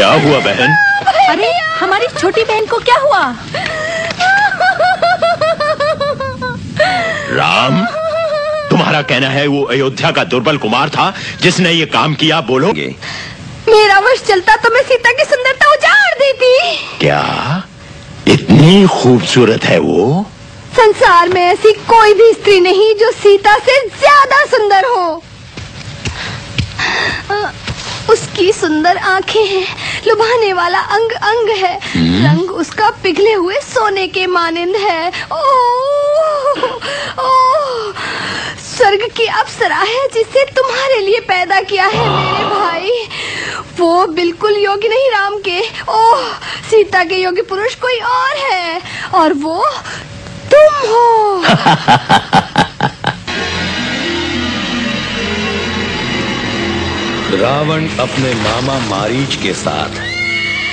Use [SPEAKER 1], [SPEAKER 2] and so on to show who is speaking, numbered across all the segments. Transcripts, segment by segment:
[SPEAKER 1] क्या हुआ बहन?
[SPEAKER 2] अरे हमारी छोटी बहन को क्या हुआ?
[SPEAKER 1] राम, तुम्हारा कहना है वो अयोध्या का दुर्बल कुमार था जिसने ये काम किया? बोलोगे?
[SPEAKER 2] मेरा वश चलता तो मैं सीता की सुंदरता उजाड़ देती।
[SPEAKER 1] क्या इतनी खूबसूरत है वो?
[SPEAKER 2] संसार में ऐसी कोई भी स्त्री नहीं जो सीता से ज्यादा सुंदर हो। उसकी सुंदर आंखें हैं, लुभाने वाला अंग अंग है, रंग उसका पिघले हुए सोने के मानिंद है। ओह, ओह, स्वर्ग की अप्सरा है जिसे तुम्हारे लिए पैदा किया है मेरे भाई। वो बिल्कुल योग्य नहीं राम के। ओह, सीता के योग्य पुरुष कोई और है, और वो तुम हो।
[SPEAKER 3] रावण अपने मामा मारीच के साथ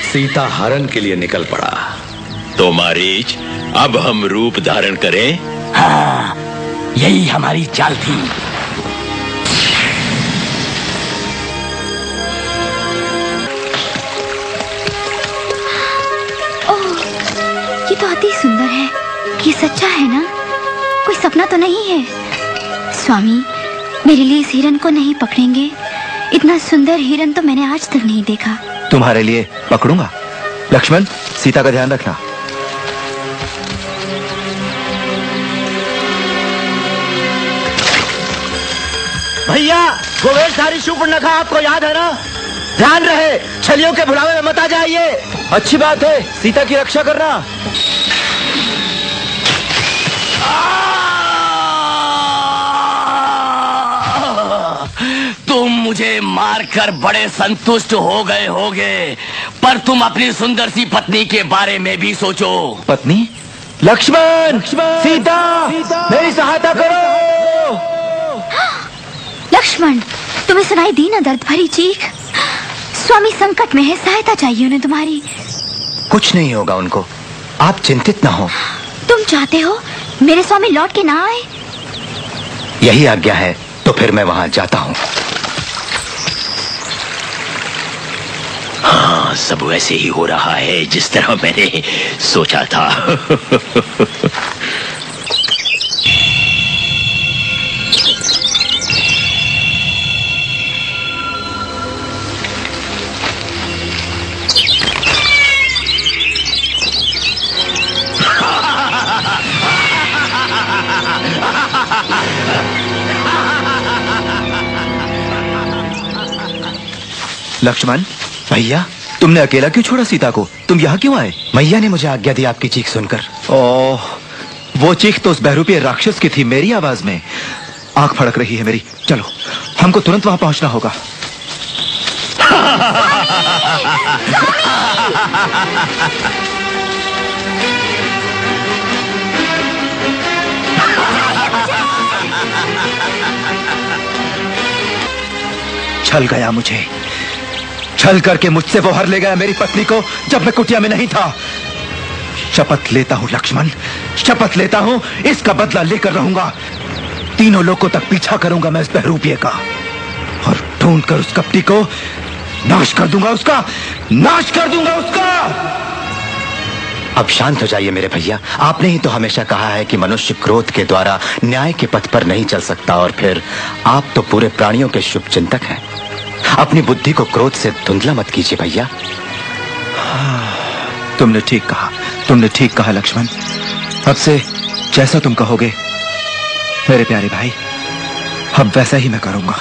[SPEAKER 3] सीता हरण के लिए निकल पड़ा।
[SPEAKER 1] तो मारीच, अब हम रूप धारण करें?
[SPEAKER 4] हाँ, यही हमारी चाल थी।
[SPEAKER 5] ओह, ये तो अति सुंदर है। ये सच्चा है ना? कोई सपना तो नहीं है? स्वामी, मेरे लिए इस हिरन को नहीं पकड़ेंगे? इतना सुंदर हिरन तो मैंने आज तक नहीं देखा।
[SPEAKER 6] तुम्हारे लिए पकड़ूंगा। लक्ष्मण, सीता का ध्यान रखना।
[SPEAKER 4] भैया, वो वेशधारी शूर्पणखा आपको याद है ना? ध्यान रहे, छलियों के भुलावे में मत आ जाइए।
[SPEAKER 6] अच्छी बात है, सीता की रक्षा करना।
[SPEAKER 4] तुम मुझे मारकर बड़े संतुष्ट हो गए होगे, पर तुम अपनी सुंदर सी पत्नी के बारे में भी सोचो।
[SPEAKER 6] पत्नी? लक्ष्मण, सीता, मेरी सहायता करो।
[SPEAKER 5] लक्ष्मण, तुम्हें सुनाई दी ना दर्द भरी चीख? स्वामी संकट में है, सहायता चाहिए उन्हें तुम्हारी।
[SPEAKER 6] कुछ नहीं होगा उनको, आप चिंतित ना हो।
[SPEAKER 5] तुम चाहते हो मेरे स्वामी लौट के ना आए?
[SPEAKER 6] यही आज्ञा है तो फिर मैं वहां जाता हूं।
[SPEAKER 1] हाँ, सब वैसे ही हो रहा है जिस तरह मैंने सोचा था।
[SPEAKER 6] लक्ष्मण, भैया, तुमने अकेला क्यों छोड़ा सीता को? तुम यहाँ क्यों आए? मैया ने मुझे आज्ञा दी आपकी चीख सुनकर। ओह, वो चीख तो उस बहरूपी राक्षस की थी, मेरी आवाज में। आंख फड़क रही है मेरी। चलो, हमको तुरंत वहां पहुंचना होगा। छल गया मुझे, छल करके मुझसे वो हर ले गया मेरी पत्नी को जब मैं कुटिया में नहीं था। शपथ लेता हूं लक्ष्मण, शपथ लेता हूं, इसका बदला लेकर रहूंगा। तीनों लोगों तक पीछा करूंगा मैं इस बहरूपिये का, और ढूंढ कर उस कपटी को नाश कर दूंगा, उसका नाश कर दूंगा उसका। अब शांत हो जाइए मेरे भैया। आपने ही तो हमेशा कहा है कि मनुष्य क्रोध के द्वारा न्याय के पथ पर नहीं चल सकता, और फिर आप तो पूरे प्राणियों के शुभ चिंतक हैं। अपनी बुद्धि को क्रोध से धुंधला मत कीजिए भैया। तुमने ठीक कहा, तुमने ठीक कहा लक्ष्मण। अब से जैसा तुम कहोगे मेरे प्यारे भाई, अब वैसा ही मैं करूंगा।